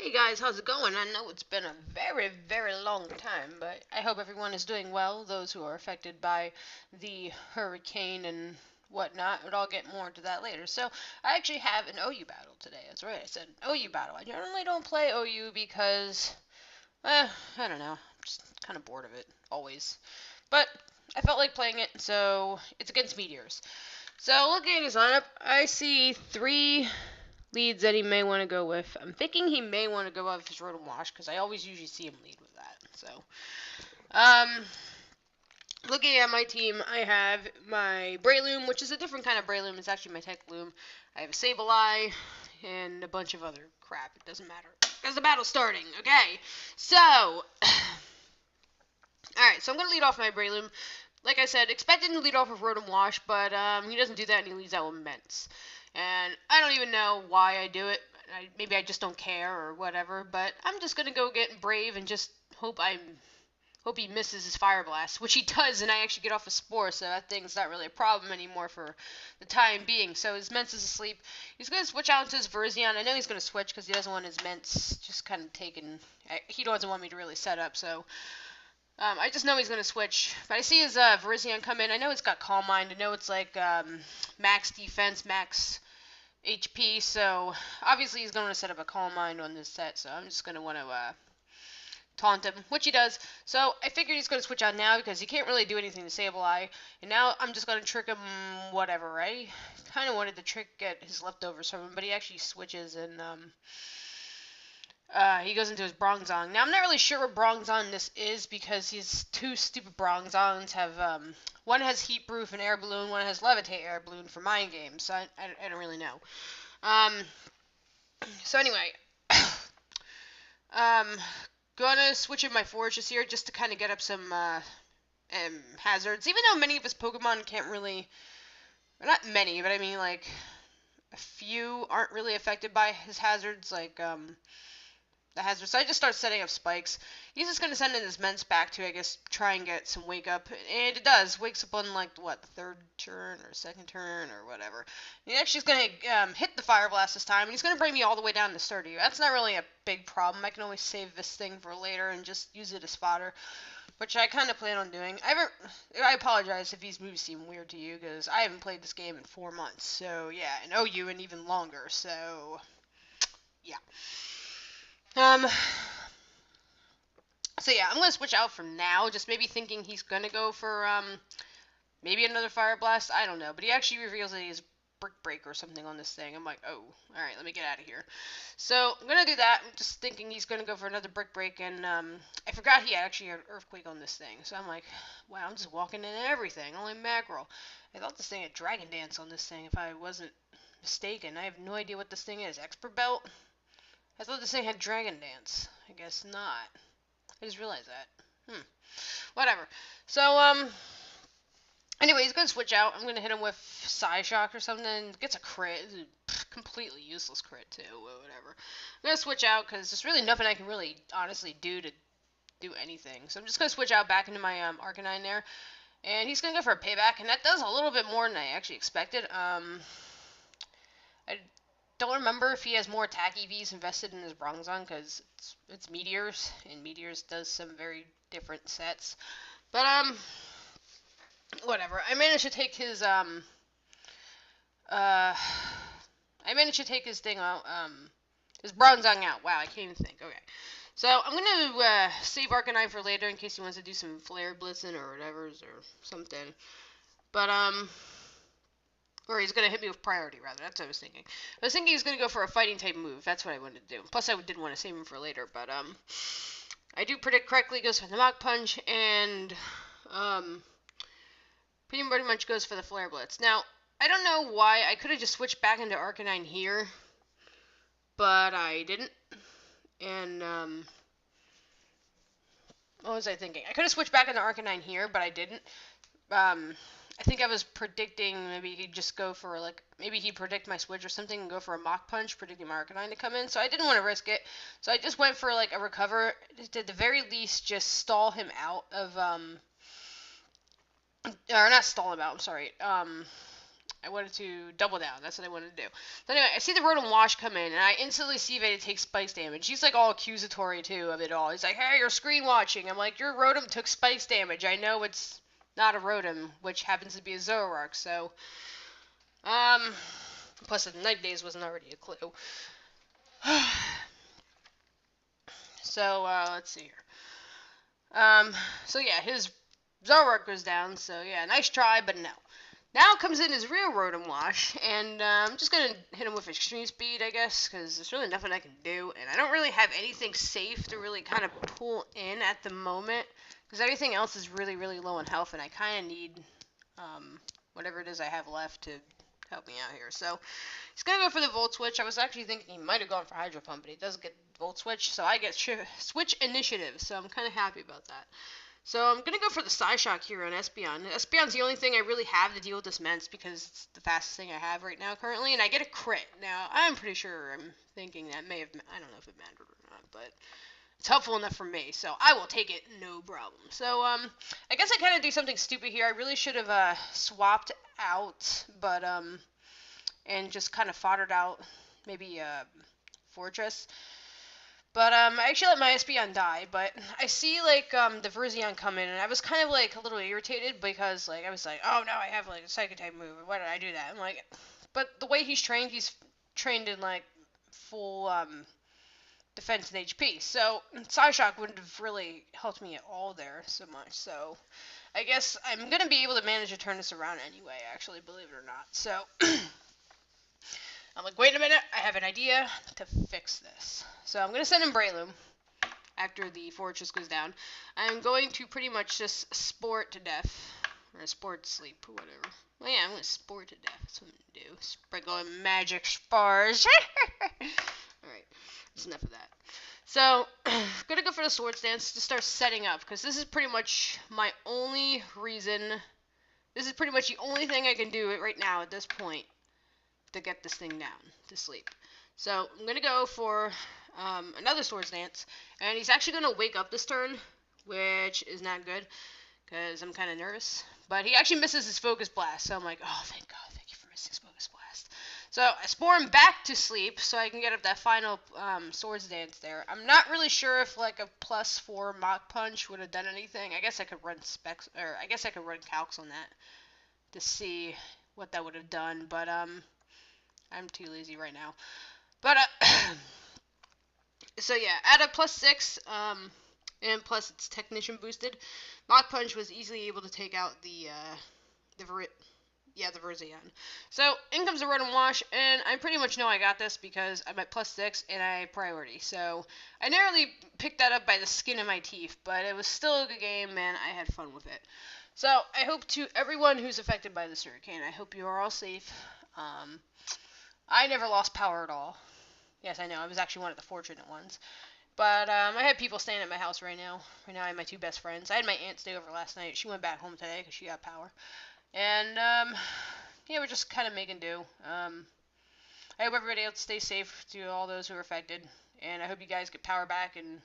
Hey guys, how's it going? I know it's been a very, very long time, but I hope everyone is doing well. Those who are affected by the hurricane and whatnot, but I'll get more into that later. So, I actually have an OU battle today. That's right, I said OU battle. I generally don't play OU because, I don't know, I'm just kind of bored of it, always. But, I felt like playing it, so it's against Meteorz. So, looking at his lineup, I see three leads that he may want to go with. I'm thinking he may want to go with his Rotom Wash because I always usually see him lead with that. So, looking at my team, I have my Breloom, which is a different kind of Breloom. It's actually my Tech Loom. I have a Sableye and a bunch of other crap. It doesn't matter because the battle's starting. Okay, so all right, so I'm gonna lead off my Breloom. Like I said, expecting to lead off with Rotom Wash, but he doesn't do that and he leads out with Mence. And I don't even know why I do it. Maybe I just don't care or whatever. But I'm just gonna go get Brave and just hope he misses his Fire Blast, which he does, and I actually get off a Spore, so that thing's not really a problem anymore for the time being. So his Mence is asleep. He's gonna switch out into his Verzion. I know he's gonna switch because he doesn't want his Mence just kind of taken. He doesn't want me to really set up, so. I just know he's going to switch. But I see his Virizion come in. I know it's got Calm Mind. I know it's like max defense, max HP. So obviously he's going to set up a Calm Mind on this set. So I'm just going to want to taunt him, which he does. So I figured he's going to switch out now because he can't really do anything to Sableye. And now I'm just going to trick him whatever, right? Kind of wanted to get his leftovers from him, but he actually switches and he goes into his Bronzong. Now, I'm not really sure what Bronzong this is because these two stupid Bronzongs have, one has Heat Proof and Air Balloon, one has Levitate Air Balloon for Mind Games, so I don't really know. So anyway, gonna switch in my Fortress here just to kind of get up some, hazards, even though many of his Pokemon can't really, well, not many, but I mean, like, a few aren't really affected by his hazards, like, the hazard. So I just start setting up spikes. He's just going to send in his Mence back to, I guess, try and get some wake up. And it does. Wakes up on, like, what, the third turn or second turn or whatever. And he actually is going to hit the Fire Blast this time. And he's going to bring me all the way down to Stardew. That's not really a big problem. I can always save this thing for later and just use it as fodder, which I kind of plan on doing. I apologize if these moves seem weird to you, because I haven't played this game in 4 months. So, yeah, and OU and even longer. So, yeah. So yeah, I'm going to switch out for now, just maybe thinking he's going to go for, maybe another Fire Blast, I don't know, but he actually reveals that he has Brick Break or something on this thing. I'm like, oh, alright, let me get out of here. So, I'm going to do that, I'm just thinking he's going to go for another Brick Break, and, I forgot he actually had Earthquake on this thing, so I'm like, wow, I'm just walking into everything, only Mackerel. I thought this thing had Dragon Dance on this thing, if I wasn't mistaken. I have no idea what this thing is. Expert Belt? I thought this thing had Dragon Dance. I guess not. I just realized that. Whatever. So, anyway, he's going to switch out. I'm going to hit him with Psyshock or something. Gets a crit. Completely useless crit, too. Whatever. I'm going to switch out because there's really nothing I can really honestly do to do anything. So I'm just going to switch out back into my Arcanine there. And he's going to go for a payback. And that does a little bit more than I actually expected. I don't remember if he has more attack EVs invested in his Bronzong, because it's Meteorz, and Meteorz does some very different sets. But, whatever. I managed to take his, thing out, his Bronzong out. Wow, I can't even think. Okay. So, I'm gonna, save Arcanine for later in case he wants to do some Flare Blitzing or whatever, or something. But, or he's going to hit me with priority, rather. That's what I was thinking. I was thinking he was going to go for a fighting type move. That's what I wanted to do. Plus, I did want to save him for later. But, I do predict correctly. Goes for the Mach Punch. And, pretty much goes for the Flare Blitz. Now, I don't know why. I could have just switched back into Arcanine here. But I didn't. And, what was I thinking? I could have switched back into Arcanine here, but I didn't. I think I was predicting maybe he'd just go for, like, maybe he'd predict my switch or something and go for a Mach Punch, predicting my Arcanine to come in. So I didn't want to risk it. So I just went for, like, a recover. To the very least, just stall him out of, or not stall him out, I'm sorry. I wanted to double down. That's what I wanted to do. So anyway, I see the Rotom Wash come in, and I instantly see that it takes Spice damage. He's like all accusatory too of it all. He's like, "Hey, you're screen watching." I'm like, "Your Rotom took Spice damage. I know it's not a Rotom, which happens to be a Zoroark." So, plus the Night Days wasn't already a clue. So let's see here. So yeah, his Zoroark goes down. So yeah, nice try, but no. Now comes in his real Rotom Wash, and I'm just going to hit him with Extreme Speed, I guess, because there's really nothing I can do, and I don't really have anything safe to really kind of pull in at the moment, because everything else is really, really low in health, and I kind of need whatever it is I have left to help me out here. So he's going to go for the Volt Switch. I was actually thinking he might have gone for Hydro Pump, but he doesn't get Volt Switch, so I get Switch Initiative, so I'm kind of happy about that. So I'm going to go for the Psyshock here on Espeon. Espeon's the only thing I really have to deal with this Mence because it's the fastest thing I have right now currently, and I get a crit. Now, I'm pretty sure I'm thinking that may have, I don't know if it mattered or not, but it's helpful enough for me, so I will take it, no problem. So, I guess I kind of do something stupid here. I really should have, swapped out, but, and just kind of foddered out maybe, Fortress. But I actually let my Espeon die, but I see like the Verzion come in, and I was kind of like a little irritated because like I was like, oh no, I have like a Psychic type move. Why did I do that? I'm like, but the way he's trained in like full defense and HP. So Psyshock wouldn't have really helped me at all there so much. So I guess I'm gonna be able to manage to turn this around anyway. Actually, believe it or not. So. I'm like, wait a minute, I have an idea to fix this. So I'm going to send in Breloom after the Fortress goes down. I'm going to pretty much just sport to death. Or sport sleep, or whatever. Well, yeah, I'm going to sport to death. That's what I'm going to do. Sprinkle in magic spars. Alright, that's enough of that. So, I'm going to go for the Swords Dance to start setting up. Because this is pretty much my only reason. This is pretty much the only thing I can do right now at this point to get this thing down to sleep. So I'm gonna go for another Swords Dance, and he's actually gonna wake up this turn, which is not good because I'm kind of nervous. But he actually misses his Focus Blast, so I'm like, oh, thank God, thank you for missing his Focus Blast. So I spore him back to sleep so I can get up that final Swords Dance there. I'm not really sure if like a +4 Mach Punch would have done anything. I guess I could run specs, or I guess I could run calcs on that to see what that would have done, but I'm too lazy right now. But, so yeah, at a +6, and plus it's Technician boosted, Mach Punch was easily able to take out the Verzion. So, in comes the Rotom Wash, and I pretty much know I got this because I'm at +6 and I have priority. So, I narrowly picked that up by the skin of my teeth, but it was still a good game, and I had fun with it. So, I hope to everyone who's affected by this hurricane, I hope you are all safe. I never lost power at all. Yes, I know. I was actually one of the fortunate ones. But I have people staying at my house right now. Right now I have my two best friends. I had my aunt stay over last night. She went back home today because she got power. And, yeah, we're just kind of making do. I hope everybody else stays safe to all those who are affected. And I hope you guys get power back and